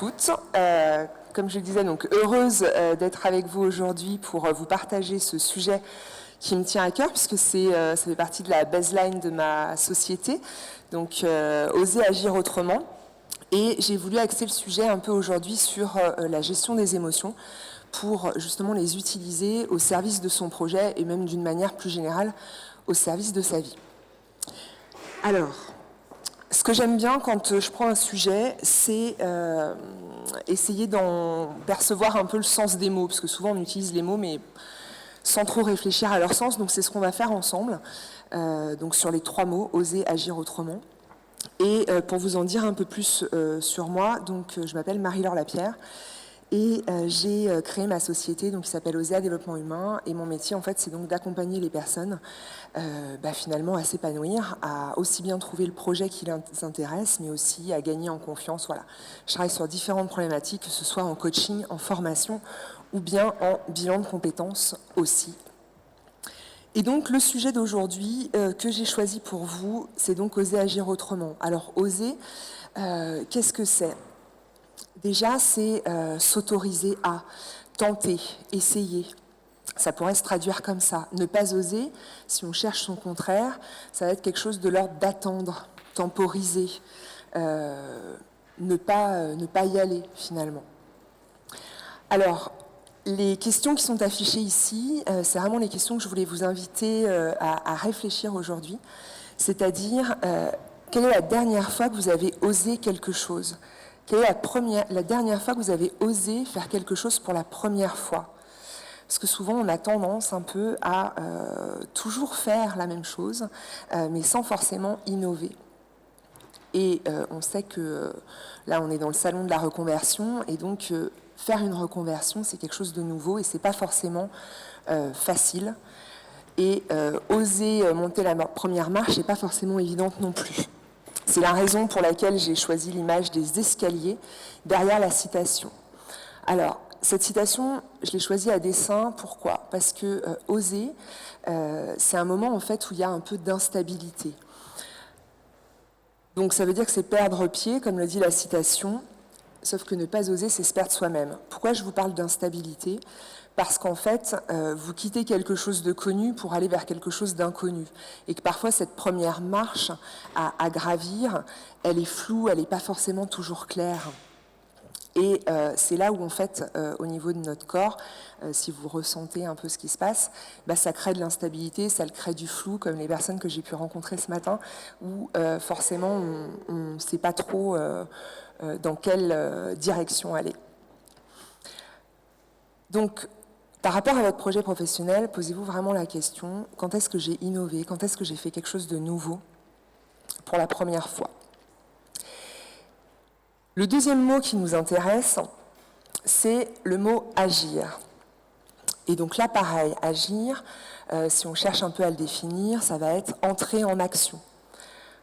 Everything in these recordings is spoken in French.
toutes. Comme je le disais, donc heureuse d'être avec vous aujourd'hui pour vous partager ce sujet qui me tient à cœur, puisque ça fait partie de la baseline de ma société, donc oser agir autrement. Et j'ai voulu axer le sujet un peu aujourd'hui sur la gestion des émotions pour justement les utiliser au service de son projet et même d'une manière plus générale au service de sa vie. Alors, ce que j'aime bien quand je prends un sujet, c'est essayer d'en percevoir un peu le sens des mots, parce que souvent on utilise les mots, mais sans trop réfléchir à leur sens. Donc c'est ce qu'on va faire ensemble, donc sur les 3 mots, oser agir autrement. Et pour vous en dire un peu plus sur moi, donc je m'appelle Marie-Laure Lapierre, et j'ai créé ma société donc, qui s'appelle Osea Développement Humain. Et mon métier, en fait, c'est donc d'accompagner les personnes finalement à s'épanouir, à aussi bien trouver le projet qui les intéresse, mais aussi à gagner en confiance. Voilà. Je travaille sur différentes problématiques, que ce soit en coaching, en formation, ou bien en bilan de compétences aussi. Et donc, le sujet d'aujourd'hui que j'ai choisi pour vous, c'est donc oser agir autrement. Alors, oser, qu'est-ce que c'est ? Déjà, c'est s'autoriser à tenter, essayer. Ça pourrait se traduire comme ça. Ne pas oser, si on cherche son contraire, ça va être quelque chose de l'ordre d'attendre, temporiser, ne pas y aller finalement. Alors, les questions qui sont affichées ici, c'est vraiment les questions que je voulais vous inviter à réfléchir aujourd'hui. C'est-à-dire, quelle est la dernière fois que vous avez osé quelque chose ? Quelle est la dernière fois que vous avez osé faire quelque chose pour la première fois ? Parce que souvent, on a tendance un peu à toujours faire la même chose, mais sans forcément innover. Et on sait que là, on est dans le salon de la reconversion, et donc faire une reconversion, c'est quelque chose de nouveau, et c'est pas forcément facile. Et oser monter la première marche n'est pas forcément évidente non plus. C'est la raison pour laquelle j'ai choisi l'image des escaliers derrière la citation. Alors, cette citation, je l'ai choisie à dessein. Pourquoi ? Parce que oser, c'est un moment en fait où il y a un peu d'instabilité. Donc ça veut dire que c'est perdre pied, comme le dit la citation, sauf que ne pas oser, c'est se perdre soi-même. Pourquoi je vous parle d'instabilité ? Parce qu'en fait, vous quittez quelque chose de connu pour aller vers quelque chose d'inconnu. Et que parfois, cette première marche à gravir, elle est floue, elle n'est pas forcément toujours claire. Et c'est là où, en fait, au niveau de notre corps, si vous ressentez un peu ce qui se passe, ça crée de l'instabilité, ça crée du flou, comme les personnes que j'ai pu rencontrer ce matin, où forcément, on ne sait pas trop dans quelle direction aller. Donc, par rapport à votre projet professionnel, posez-vous vraiment la question, quand est-ce que j'ai innové, quand est-ce que j'ai fait quelque chose de nouveau pour la première fois ? Le deuxième mot qui nous intéresse, c'est le mot « agir ». Et donc là, pareil, agir, si on cherche un peu à le définir, ça va être « entrer en action ».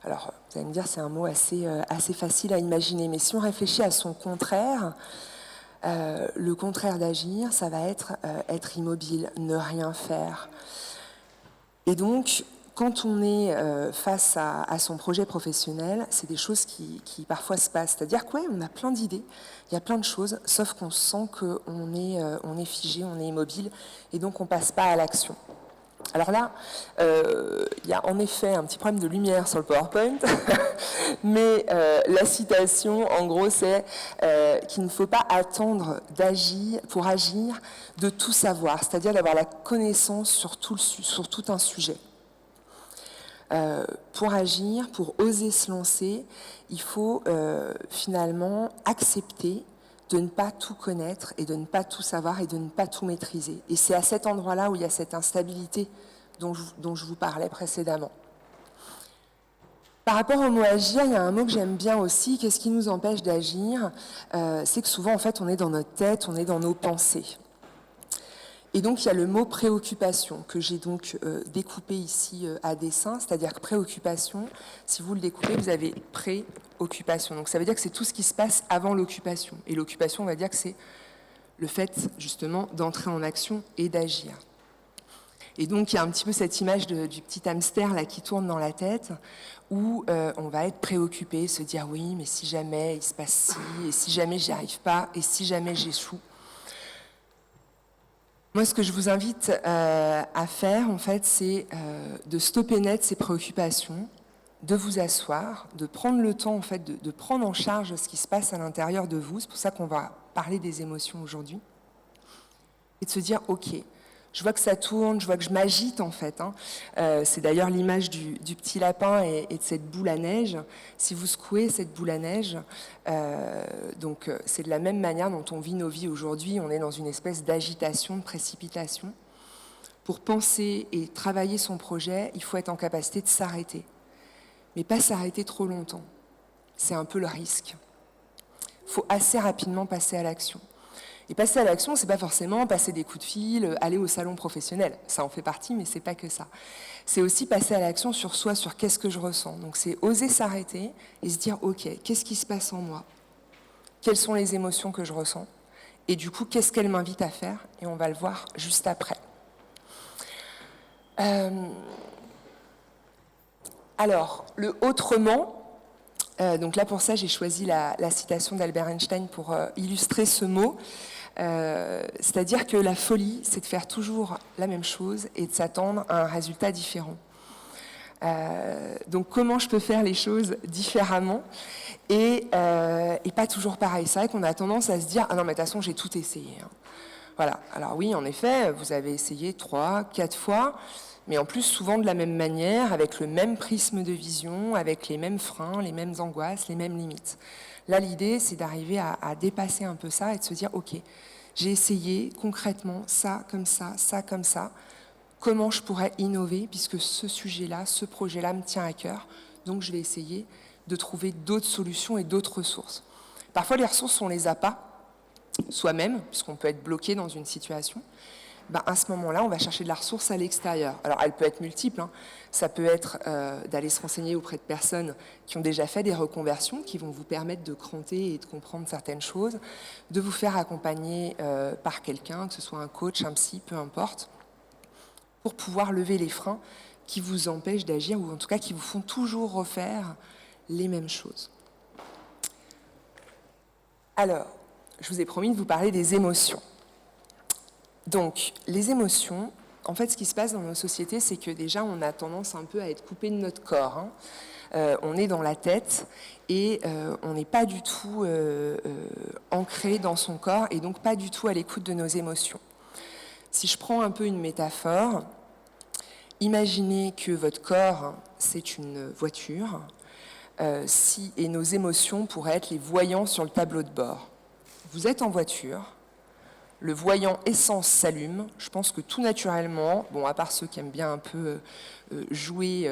Alors, vous allez me dire, c'est un mot assez facile à imaginer, mais si on réfléchit à son contraire, le contraire d'agir, ça va être immobile, ne rien faire. Et donc, quand on est face à son projet professionnel, c'est des choses qui parfois se passent. C'est-à-dire qu'on a plein d'idées, il y a plein de choses, sauf qu'on sent qu'on est figé, on est immobile, et donc on ne passe pas à l'action. Alors là, il y a en effet un petit problème de lumière sur le PowerPoint, mais la citation, en gros, c'est qu'il ne faut pas attendre d'agir pour agir, de tout savoir, c'est-à-dire d'avoir la connaissance sur tout un sujet. Pour agir, pour oser se lancer, il faut finalement accepter de ne pas tout connaître et de ne pas tout savoir et de ne pas tout maîtriser. Et c'est à cet endroit-là où il y a cette instabilité dont je vous parlais précédemment. Par rapport au mot agir, il y a un mot que j'aime bien aussi. Qu'est-ce qui nous empêche d'agir ? C'est que souvent, en fait, on est dans notre tête, on est dans nos pensées. Et donc, il y a le mot préoccupation que j'ai donc découpé ici à dessein, c'est-à-dire que préoccupation, si vous le découpez, vous avez préoccupation. Donc, ça veut dire que c'est tout ce qui se passe avant l'occupation. Et l'occupation, on va dire que c'est le fait, justement, d'entrer en action et d'agir. Et donc, il y a un petit peu cette image du petit hamster là, qui tourne dans la tête, où on va être préoccupé, se dire oui, mais si jamais il se passe ci, et si jamais j'y arrive pas, et si jamais j'échoue. Moi, ce que je vous invite à faire, en fait, c'est de stopper net ces préoccupations, de vous asseoir, de prendre le temps, en fait, de prendre en charge ce qui se passe à l'intérieur de vous. C'est pour ça qu'on va parler des émotions aujourd'hui. Et de se dire, OK, je vois que ça tourne, je vois que je m'agite, en fait. C'est d'ailleurs l'image du petit lapin et de cette boule à neige. Si vous secouez cette boule à neige, c'est de la même manière dont on vit nos vies aujourd'hui. On est dans une espèce d'agitation, de précipitation. Pour penser et travailler son projet, il faut être en capacité de s'arrêter. Mais pas s'arrêter trop longtemps. C'est un peu le risque. Il faut assez rapidement passer à l'action. Et passer à l'action, c'est pas forcément passer des coups de fil, aller au salon professionnel. Ça en fait partie, mais c'est pas que ça. C'est aussi passer à l'action sur soi, sur qu'est-ce que je ressens. Donc c'est oser s'arrêter et se dire, OK, qu'est-ce qui se passe en moi? Quelles sont les émotions que je ressens? Et du coup, qu'est-ce qu'elles m'invitent à faire? Et on va le voir juste après. Alors, le autrement, donc là pour ça j'ai choisi la citation d'Albert Einstein pour illustrer ce mot, c'est-à-dire que la folie c'est de faire toujours la même chose et de s'attendre à un résultat différent. Donc comment je peux faire les choses différemment et pas toujours pareil. C'est vrai qu'on a tendance à se dire « Ah non mais de toute façon j'ai tout essayé ». Voilà, alors oui en effet vous avez essayé 3, 4 fois, mais en plus souvent de la même manière, avec le même prisme de vision, avec les mêmes freins, les mêmes angoisses, les mêmes limites. Là, l'idée, c'est d'arriver à dépasser un peu ça et de se dire, OK, j'ai essayé concrètement ça comme ça, comment je pourrais innover, puisque ce sujet-là, ce projet-là me tient à cœur, donc je vais essayer de trouver d'autres solutions et d'autres ressources. Parfois, les ressources, on ne les a pas soi-même, puisqu'on peut être bloqué dans une situation. À ce moment-là, on va chercher de la ressource à l'extérieur. Alors, elle peut être multiple. Ça peut être d'aller se renseigner auprès de personnes qui ont déjà fait des reconversions, qui vont vous permettre de cranter et de comprendre certaines choses, de vous faire accompagner par quelqu'un, que ce soit un coach, un psy, peu importe, pour pouvoir lever les freins qui vous empêchent d'agir, ou en tout cas qui vous font toujours refaire les mêmes choses. Alors, je vous ai promis de vous parler des émotions. Donc, les émotions, en fait, ce qui se passe dans nos sociétés, c'est que déjà, on a tendance un peu à être coupé de notre corps. On est dans la tête et on n'est pas du tout ancré dans son corps et donc pas du tout à l'écoute de nos émotions. Si je prends un peu une métaphore, imaginez que votre corps, c'est une voiture et nos émotions pourraient être les voyants sur le tableau de bord. Vous êtes en voiture. Le voyant essence s'allume. Je pense que tout naturellement, bon, à part ceux qui aiment bien un peu jouer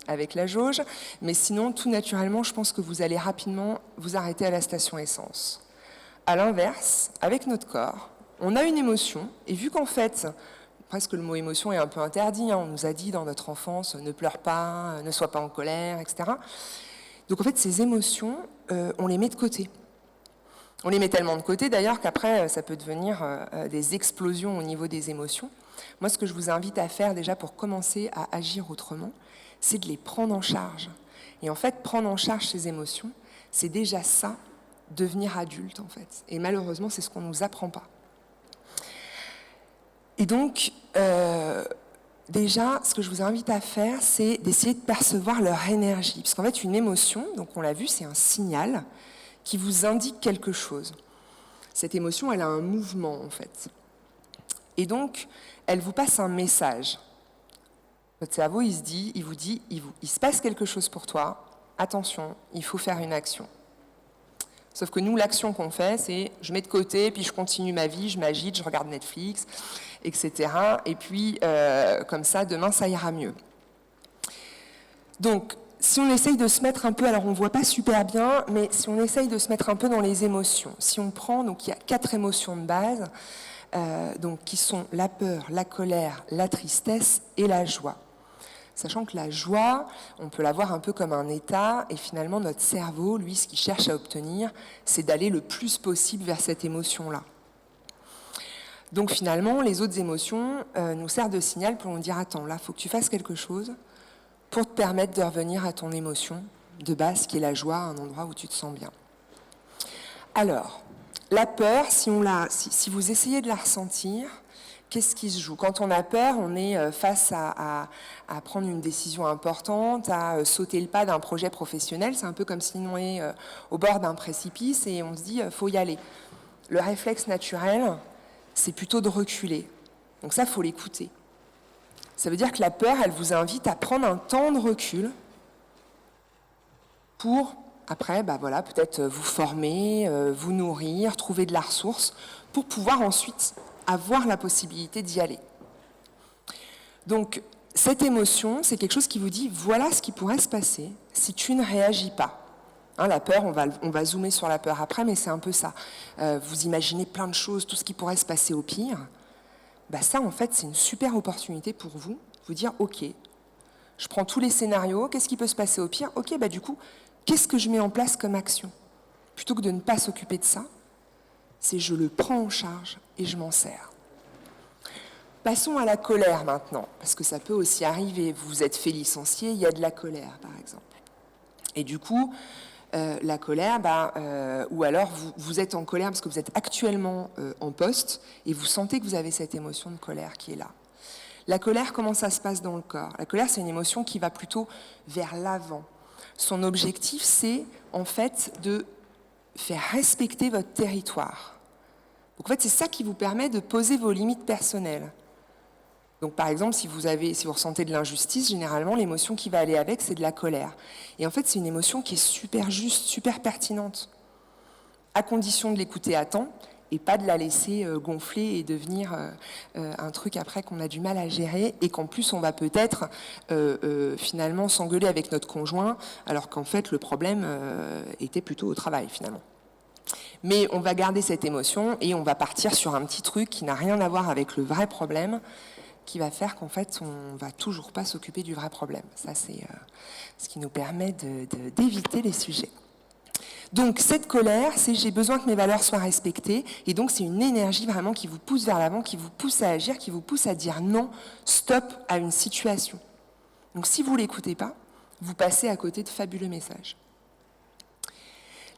avec la jauge, mais sinon, tout naturellement, je pense que vous allez rapidement vous arrêter à la station essence. À l'inverse, avec notre corps, on a une émotion, et vu qu'en fait, presque le mot émotion est un peu interdit, on nous a dit dans notre enfance, ne pleure pas, ne sois pas en colère, etc. Donc en fait, ces émotions, on les met de côté. On les met tellement de côté d'ailleurs qu'après ça peut devenir des explosions au niveau des émotions. Moi ce que je vous invite à faire déjà pour commencer à agir autrement, c'est de les prendre en charge. Et en fait prendre en charge ces émotions, c'est déjà ça, devenir adulte en fait. Et malheureusement c'est ce qu'on ne nous apprend pas. Et donc déjà ce que je vous invite à faire, c'est d'essayer de percevoir leur énergie. Parce qu'en fait une émotion, donc on l'a vu, c'est un signal qui vous indique quelque chose. Cette émotion, elle a un mouvement, en fait. Et donc, elle vous passe un message. Votre cerveau, il se passe quelque chose pour toi, attention, il faut faire une action. Sauf que nous, l'action qu'on fait, c'est je mets de côté, puis je continue ma vie, je m'agite, je regarde Netflix, etc. Et puis, comme ça, demain, ça ira mieux. Donc, si on essaye de se mettre un peu, alors on ne voit pas super bien, mais si on essaye de se mettre un peu dans les émotions, si on prend, donc il y a 4 émotions de base, donc, qui sont la peur, la colère, la tristesse et la joie. Sachant que la joie, on peut la voir un peu comme un état, et finalement notre cerveau, lui, ce qu'il cherche à obtenir, c'est d'aller le plus possible vers cette émotion-là. Donc finalement, les autres émotions nous servent de signal pour nous dire « Attends, là, il faut que tu fasses quelque chose pour te permettre de revenir à ton émotion de base, qui est la joie, un endroit où tu te sens bien. » Alors, la peur, si vous essayez de la ressentir, qu'est-ce qui se joue? Quand on a peur, on est face à prendre une décision importante, à sauter le pas d'un projet professionnel. C'est un peu comme si on est au bord d'un précipice et on se dit « faut y aller ». Le réflexe naturel, c'est plutôt de reculer. Donc ça, il faut l'écouter. Ça veut dire que la peur, elle vous invite à prendre un temps de recul pour, après, peut-être vous former, vous nourrir, trouver de la ressource, pour pouvoir ensuite avoir la possibilité d'y aller. Donc, cette émotion, c'est quelque chose qui vous dit, voilà ce qui pourrait se passer si tu ne réagis pas. Hein, la peur, on va zoomer sur la peur après, mais c'est un peu ça. Vous imaginez plein de choses, tout ce qui pourrait se passer au pire. Ça, en fait, c'est une super opportunité pour vous dire, ok, je prends tous les scénarios, qu'est-ce qui peut se passer au pire? Ok, du coup, qu'est-ce que je mets en place comme action? Plutôt que de ne pas s'occuper de ça, c'est je le prends en charge et je m'en sers. Passons à la colère maintenant, parce que ça peut aussi arriver. Vous vous êtes fait licencier, il y a de la colère, par exemple. Et du coup, la colère, ou alors vous êtes en colère parce que vous êtes actuellement en poste et vous sentez que vous avez cette émotion de colère qui est là. La colère, comment ça se passe dans le corps? La colère, c'est une émotion qui va plutôt vers l'avant. Son objectif, c'est en fait de faire respecter votre territoire. Donc en fait, c'est ça qui vous permet de poser vos limites personnelles. Donc par exemple, si vous ressentez de l'injustice, généralement, l'émotion qui va aller avec, c'est de la colère. Et en fait, c'est une émotion qui est super juste, super pertinente, à condition de l'écouter à temps et pas de la laisser gonfler et devenir un truc après qu'on a du mal à gérer et qu'en plus, on va peut-être finalement s'engueuler avec notre conjoint, alors qu'en fait, le problème était plutôt au travail, finalement. Mais on va garder cette émotion et on va partir sur un petit truc qui n'a rien à voir avec le vrai problème, qui va faire qu'en fait, on ne va toujours pas s'occuper du vrai problème. Ça, c'est ce qui nous permet d'éviter les sujets. Donc, cette colère, c'est j'ai besoin que mes valeurs soient respectées, et donc c'est une énergie vraiment qui vous pousse vers l'avant, qui vous pousse à agir, qui vous pousse à dire non, stop à une situation. Donc, si vous ne l'écoutez pas, vous passez à côté de fabuleux messages.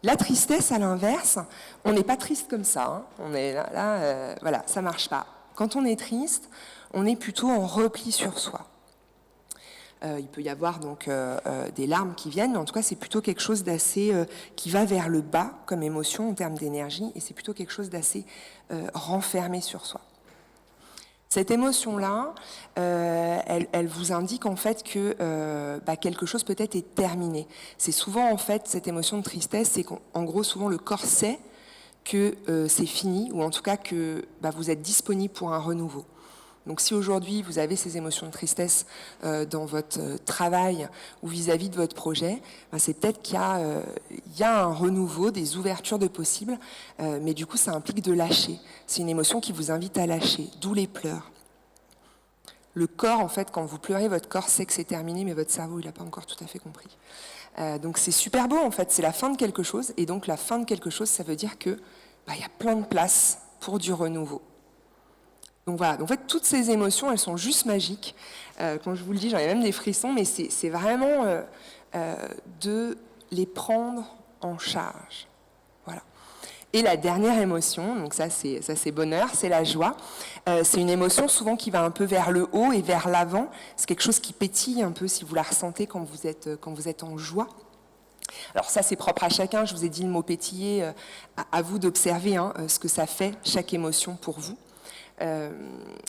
La tristesse, à l'inverse, on n'est pas triste comme ça. Hein. On est là, voilà, ça ne marche pas. Quand on est triste, on est plutôt en repli sur soi. Il peut y avoir donc des larmes qui viennent, mais en tout cas, c'est plutôt quelque chose d'assez qui va vers le bas comme émotion en termes d'énergie, et c'est plutôt quelque chose d'assez renfermé sur soi. Cette émotion-là, elle vous indique en fait que quelque chose peut-être est terminé. C'est souvent en fait cette émotion de tristesse, c'est qu'en gros souvent le corps sait que c'est fini, ou en tout cas que vous êtes disponible pour un renouveau. Donc si aujourd'hui vous avez ces émotions de tristesse dans votre travail ou vis-à-vis de votre projet, c'est peut-être qu'il y a un renouveau, des ouvertures de possibles, mais du coup ça implique de lâcher. C'est une émotion qui vous invite à lâcher, d'où les pleurs. Le corps, en fait, quand vous pleurez, votre corps sait que c'est terminé, mais votre cerveau, il n'a pas encore tout à fait compris. Donc c'est super beau, en fait, c'est la fin de quelque chose, et donc la fin de quelque chose, ça veut dire que y a plein de place pour du renouveau. Donc voilà, en fait, toutes ces émotions, elles sont juste magiques. Quand je vous le dis, j'en ai même des frissons, mais c'est vraiment de les prendre en charge. Voilà. Et la dernière émotion, donc ça c'est bonheur, c'est la joie. C'est une émotion souvent qui va un peu vers le haut et vers l'avant. C'est quelque chose qui pétille un peu si vous la ressentez quand vous êtes en joie. Alors ça c'est propre à chacun, je vous ai dit le mot pétiller, à vous d'observer ce que ça fait, chaque émotion pour vous.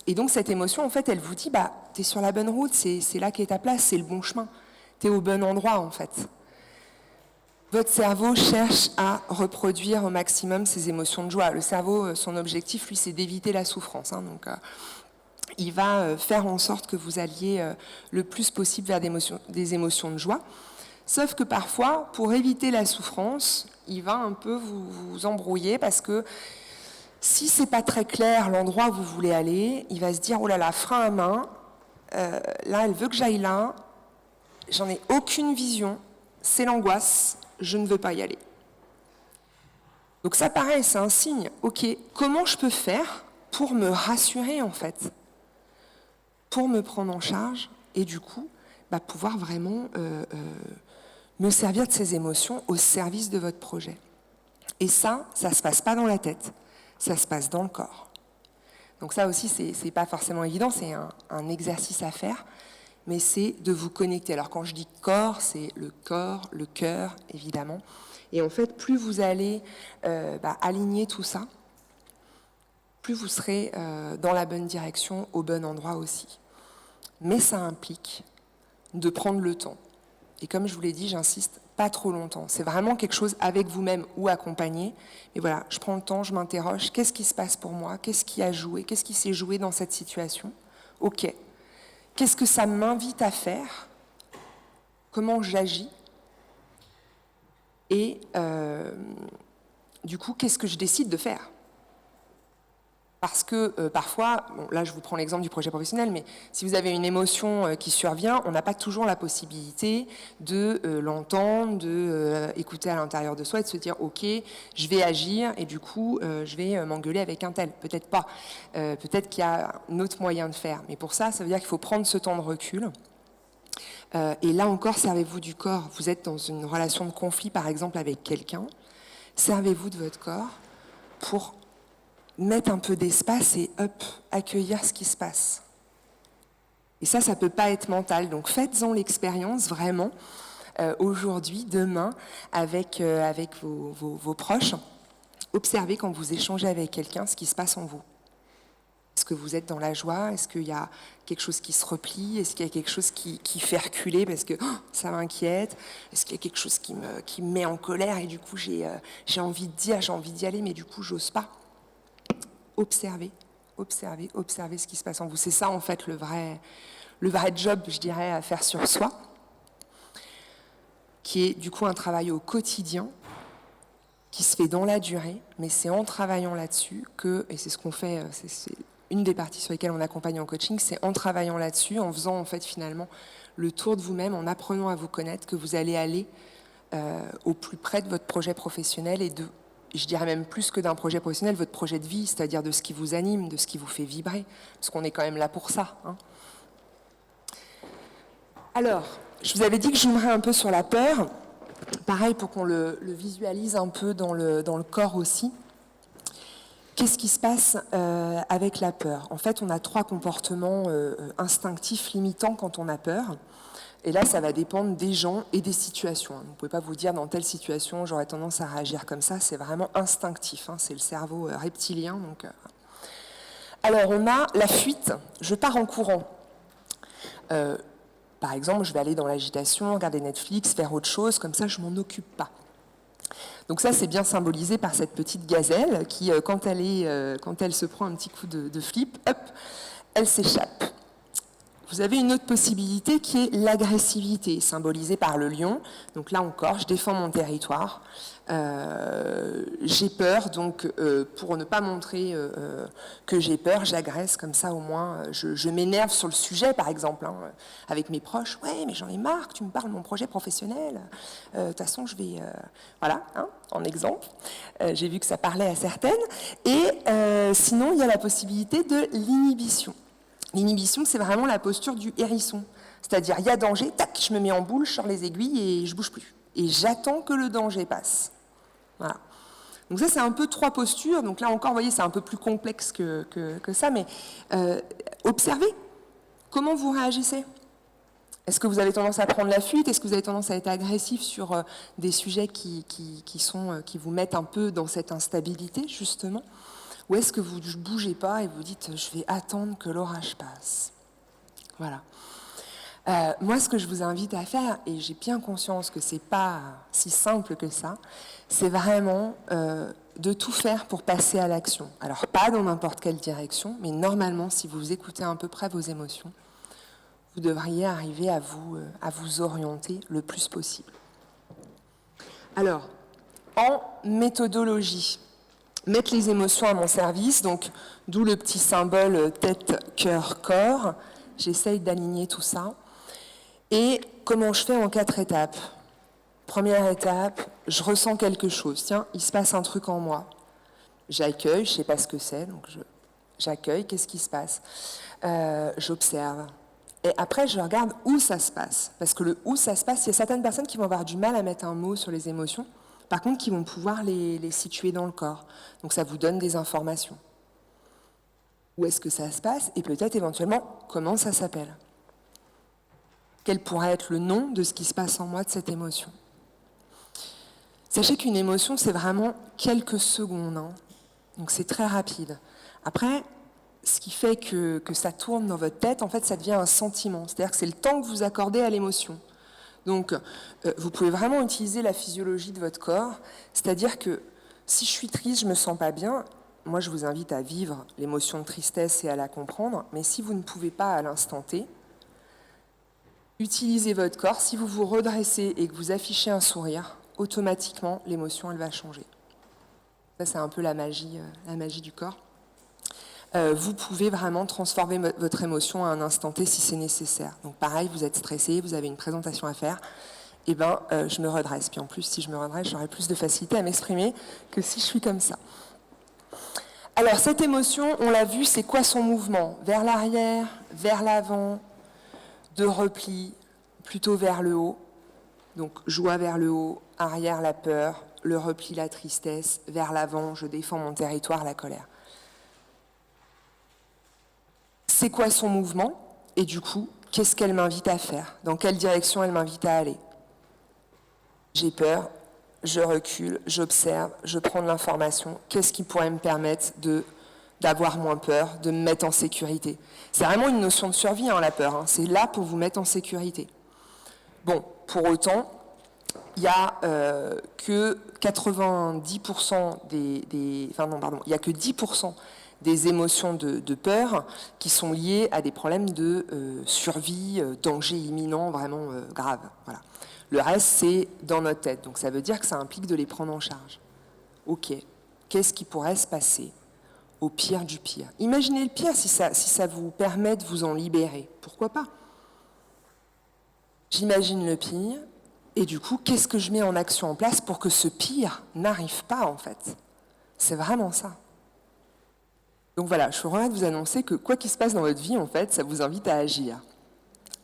Et donc cette émotion, en fait, elle vous dit, t'es sur la bonne route, c'est là qu'est ta place, c'est le bon chemin. T'es au bon endroit, en fait. Votre cerveau cherche à reproduire au maximum ces émotions de joie. Le cerveau, son objectif, lui, c'est d'éviter la souffrance. Donc, il va faire en sorte que vous alliez le plus possible vers des émotions de joie. Sauf que parfois, pour éviter la souffrance, il va un peu vous embrouiller parce que si c'est pas très clair l'endroit où vous voulez aller, il va se dire, oh là là, frein à main, là elle veut que j'aille là, j'en ai aucune vision, c'est l'angoisse, je ne veux pas y aller. Donc ça pareil, c'est un signe, ok, comment je peux faire pour me rassurer, en fait, pour me prendre en charge et du coup, pouvoir vraiment me servir de ces émotions au service de votre projet. Et ça se passe pas dans la tête, ça se passe dans le corps. Donc ça aussi, c'est pas forcément évident, c'est un exercice à faire, mais c'est de vous connecter. Alors quand je dis corps, c'est le corps, le cœur, évidemment. Et en fait, plus vous allez aligner tout ça, plus vous serez dans la bonne direction, au bon endroit aussi. Mais ça implique de prendre le temps. Et comme je vous l'ai dit, j'insiste, pas trop longtemps. C'est vraiment quelque chose avec vous-même ou accompagné. Mais voilà, je prends le temps, je m'interroge. Qu'est-ce qui se passe pour moi? Qu'est-ce qui a joué? Qu'est-ce qui s'est joué dans cette situation? Ok. Qu'est-ce que ça m'invite à faire? Comment j'agis? Et du coup, qu'est-ce que je décide de faire? Parce que parfois, là je vous prends l'exemple du projet professionnel, mais si vous avez une émotion qui survient, on n'a pas toujours la possibilité de l'entendre, d'écouter à l'intérieur de soi et de se dire ok, je vais agir et du coup je vais m'engueuler avec un tel. Peut-être pas. Peut-être qu'il y a un autre moyen de faire. Mais pour ça, ça veut dire qu'il faut prendre ce temps de recul. Et là encore, servez-vous du corps. Vous êtes dans une relation de conflit, par exemple, avec quelqu'un. Servez-vous de votre corps pour mettre un peu d'espace et accueillir ce qui se passe. Et ça ne peut pas être mental. Donc faites-en l'expérience vraiment aujourd'hui, demain, avec vos proches. Observez quand vous échangez avec quelqu'un ce qui se passe en vous. Est-ce que vous êtes dans la joie? Est-ce qu'il y a quelque chose qui se replie? Est-ce qu'il y a quelque chose qui fait reculer parce que ça m'inquiète? Est-ce qu'il y a quelque chose qui me met en colère et du coup j'ai envie de dire, j'ai envie d'y aller mais du coup j'ose pas? Observez ce qui se passe en vous. C'est ça, en fait, le vrai job, je dirais, à faire sur soi, qui est, du coup, un travail au quotidien, qui se fait dans la durée, mais c'est en travaillant là-dessus et c'est ce qu'on fait, c'est une des parties sur lesquelles on accompagne en coaching, c'est en travaillant là-dessus, en faisant, en fait, finalement, le tour de vous-même, en apprenant à vous connaître, que vous allez aller au plus près de votre projet professionnel et je dirais même plus que d'un projet professionnel, votre projet de vie, c'est-à-dire de ce qui vous anime, de ce qui vous fait vibrer, parce qu'on est quand même là pour ça. Alors, je vous avais dit que je zoomerais un peu sur la peur, pareil pour qu'on le visualise un peu dans le corps aussi. Qu'est-ce qui se passe avec la peur? En fait, on a 3 comportements instinctifs limitants quand on a peur. Et là, ça va dépendre des gens et des situations. Vous ne pouvez pas vous dire dans telle situation, j'aurais tendance à réagir comme ça. C'est vraiment instinctif. C'est le cerveau reptilien. Donc, alors, on a la fuite. Je pars en courant. Par exemple, je vais aller dans l'agitation, regarder Netflix, faire autre chose. Comme ça, je ne m'en occupe pas. Donc ça, c'est bien symbolisé par cette petite gazelle qui, quand elle se prend un petit coup de flip, hop, elle s'échappe. Vous avez une autre possibilité qui est l'agressivité, symbolisée par le lion. Donc là encore, je défends mon territoire. J'ai peur, donc pour ne pas montrer que j'ai peur, j'agresse, comme ça au moins, je m'énerve sur le sujet, par exemple, avec mes proches. Ouais, mais j'en ai marre que tu me parles de mon projet professionnel. De toute façon, je vais... voilà, en exemple. J'ai vu que ça parlait à certaines. Et sinon, il y a la possibilité de l'inhibition. L'inhibition, c'est vraiment la posture du hérisson. C'est-à-dire, il y a danger, tac, je me mets en boule, je sors les aiguilles et je bouge plus. Et j'attends que le danger passe. Voilà. Donc ça, c'est un peu 3 postures. Donc là encore, vous voyez, c'est un peu plus complexe que ça. Mais observez comment vous réagissez. Est-ce que vous avez tendance à prendre la fuite? Est-ce que vous avez tendance à être agressif sur des sujets qui vous mettent un peu dans cette instabilité, justement? Ou est-ce que vous ne bougez pas et vous dites « je vais attendre que l'orage passe ». Voilà. Moi, ce que je vous invite à faire, et j'ai bien conscience que ce n'est pas si simple que ça, c'est vraiment de tout faire pour passer à l'action. Alors, pas dans n'importe quelle direction, mais normalement, si vous écoutez à peu près vos émotions, vous devriez arriver à vous orienter le plus possible. Alors, en méthodologie, mettre les émotions à mon service, donc d'où le petit symbole tête, cœur, corps. J'essaye d'aligner tout ça. Et comment je fais en 4 étapes? Première étape, je ressens quelque chose. Tiens, il se passe un truc en moi. J'accueille, je ne sais pas ce que c'est, donc J'accueille, qu'est-ce qui se passe? J'observe. Et après, je regarde où ça se passe. Parce que le où ça se passe, il y a certaines personnes qui vont avoir du mal à mettre un mot sur les émotions, par contre, qui vont pouvoir les situer dans le corps. Donc ça vous donne des informations. Où est-ce que ça se passe? Et peut-être éventuellement, comment ça s'appelle? Quel pourrait être le nom de ce qui se passe en moi de cette émotion? Sachez qu'une émotion, c'est vraiment quelques secondes. Hein. Donc c'est très rapide. Après, ce qui fait que ça tourne dans votre tête, en fait, ça devient un sentiment. C'est-à-dire que c'est le temps que vous accordez à l'émotion. Donc, vous pouvez vraiment utiliser la physiologie de votre corps. C'est-à-dire que si je suis triste, je ne me sens pas bien, moi, je vous invite à vivre l'émotion de tristesse et à la comprendre. Mais si vous ne pouvez pas à l'instant T, utilisez votre corps. Si vous vous redressez et que vous affichez un sourire, automatiquement, l'émotion, elle va changer. Ça, c'est un peu la magie du corps. Vous pouvez vraiment transformer votre émotion à un instant T si c'est nécessaire. Donc pareil, vous êtes stressé, vous avez une présentation à faire, et je me redresse. Puis en plus, si je me redresse, j'aurai plus de facilité à m'exprimer que si je suis comme ça. Alors cette émotion, on l'a vu, c'est quoi son mouvement? Vers l'arrière, vers l'avant, de repli, plutôt vers le haut. Donc joie vers le haut, arrière la peur, le repli la tristesse, vers l'avant, je défends mon territoire, la colère. C'est quoi son mouvement? Et du coup, qu'est-ce qu'elle m'invite à faire? Dans quelle direction elle m'invite à aller? J'ai peur, je recule, j'observe, je prends de l'information. Qu'est-ce qui pourrait me permettre d'avoir moins peur, de me mettre en sécurité? C'est vraiment une notion de survie, hein, la peur. Hein. C'est là pour vous mettre en sécurité. Bon, pour autant, il n'y a que 90% il n'y a que 10% des émotions de peur qui sont liées à des problèmes de survie, danger imminent, vraiment grave. Voilà. Le reste, c'est dans notre tête. Donc ça veut dire que ça implique de les prendre en charge. Ok, qu'est-ce qui pourrait se passer au pire du pire? Imaginez le pire si ça vous permet de vous en libérer. Pourquoi pas? J'imagine le pire, et du coup, qu'est-ce que je mets en action en place pour que ce pire n'arrive pas, en fait? C'est vraiment ça. Donc voilà, je suis vraiment de vous annoncer que quoi qu'il se passe dans votre vie, en fait, ça vous invite à agir.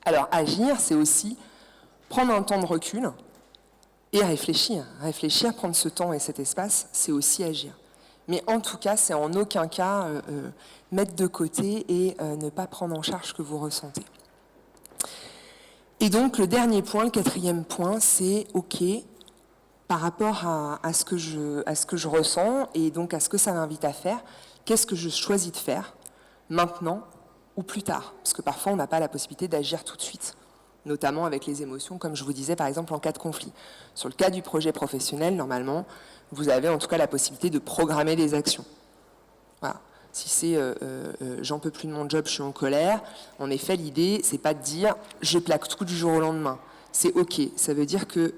Alors, agir, c'est aussi prendre un temps de recul et réfléchir. Réfléchir, prendre ce temps et cet espace, c'est aussi agir. Mais en tout cas, c'est en aucun cas mettre de côté et ne pas prendre en charge ce que vous ressentez. Et donc, le dernier point, le quatrième point, c'est OK, par rapport à ce que je ressens et donc à ce que ça m'invite à faire, qu'est-ce que je choisis de faire maintenant ou plus tard? Parce que parfois, on n'a pas la possibilité d'agir tout de suite, notamment avec les émotions, comme je vous disais, par exemple, en cas de conflit. Sur le cas du projet professionnel, normalement, vous avez en tout cas la possibilité de programmer des actions. Voilà. Si c'est j'en peux plus de mon job, je suis en colère, en effet, l'idée, c'est pas de dire je plaque tout du jour au lendemain. C'est OK, ça veut dire que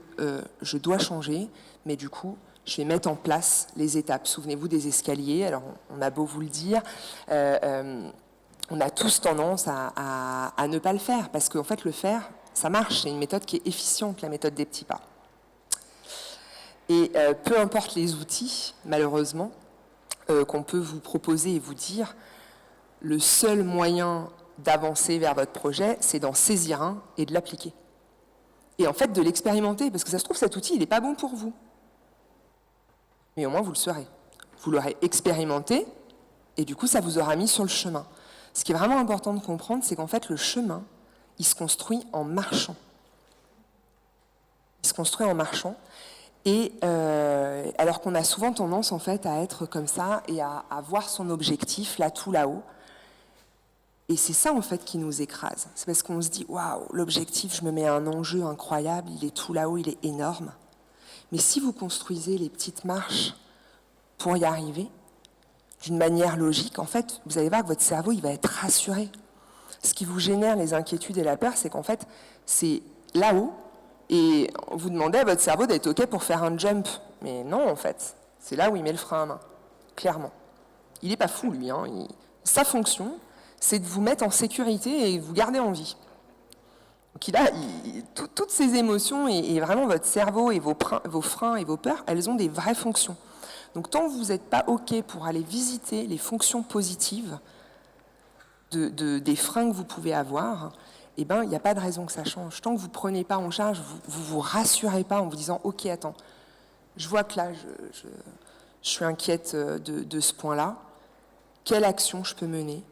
je dois changer, mais du coup, je vais mettre en place les étapes. Souvenez-vous des escaliers, alors on a beau vous le dire, on a tous tendance à ne pas le faire, parce qu'en fait, le faire, ça marche, c'est une méthode qui est efficiente, la méthode des petits pas. Et peu importe les outils, malheureusement, qu'on peut vous proposer et vous dire, le seul moyen d'avancer vers votre projet, c'est d'en saisir un et de l'appliquer. Et en fait, de l'expérimenter, parce que ça se trouve, cet outil, il n'est pas bon pour vous. Mais au moins, vous le saurez. Vous l'aurez expérimenté, et du coup, ça vous aura mis sur le chemin. Ce qui est vraiment important de comprendre, c'est qu'en fait, le chemin, il se construit en marchant. Il se construit en marchant. Et alors qu'on a souvent tendance en fait à être comme ça et à voir son objectif là tout là-haut. Et c'est ça en fait qui nous écrase. C'est parce qu'on se dit waouh, l'objectif, je me mets un enjeu incroyable, il est tout là-haut, il est énorme. Mais si vous construisez les petites marches pour y arriver d'une manière logique, en fait, vous allez voir que votre cerveau il va être rassuré. Ce qui vous génère les inquiétudes et la peur, c'est qu'en fait, c'est là-haut. Et vous demandez à votre cerveau d'être OK pour faire un jump. Mais non, en fait, c'est là où il met le frein à main, clairement. Il n'est pas fou, lui. Hein. Sa fonction, c'est de vous mettre en sécurité et vous garder en vie. Donc toutes ces émotions et vraiment votre cerveau et vos freins et vos peurs, elles ont des vraies fonctions. Donc tant que vous n'êtes pas OK pour aller visiter les fonctions positives des freins que vous pouvez avoir, eh ben, il n'y a pas de raison que ça change. Tant que vous ne prenez pas en charge, vous rassurez pas en vous disant « Ok, attends, je vois que là, je suis inquiète de ce point-là. Quelle action je peux mener ?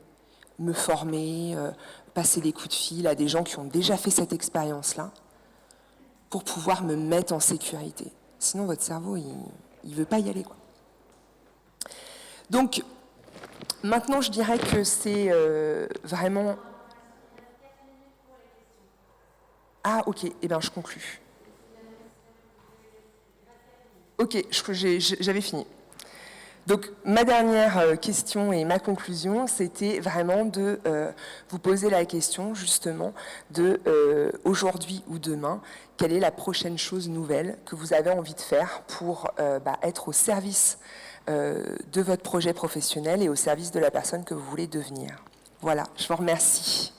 Me former, passer des coups de fil à des gens qui ont déjà fait cette expérience-là pour pouvoir me mettre en sécurité. Sinon, votre cerveau, il ne veut pas y aller, quoi. » Donc, maintenant, je dirais que c'est vraiment... Ah, ok, eh bien, je conclus. Ok, j'avais fini. Donc, ma dernière question et ma conclusion, c'était vraiment de vous poser la question, justement, de aujourd'hui ou demain, quelle est la prochaine chose nouvelle que vous avez envie de faire pour être au service de votre projet professionnel et au service de la personne que vous voulez devenir. Voilà, je vous remercie.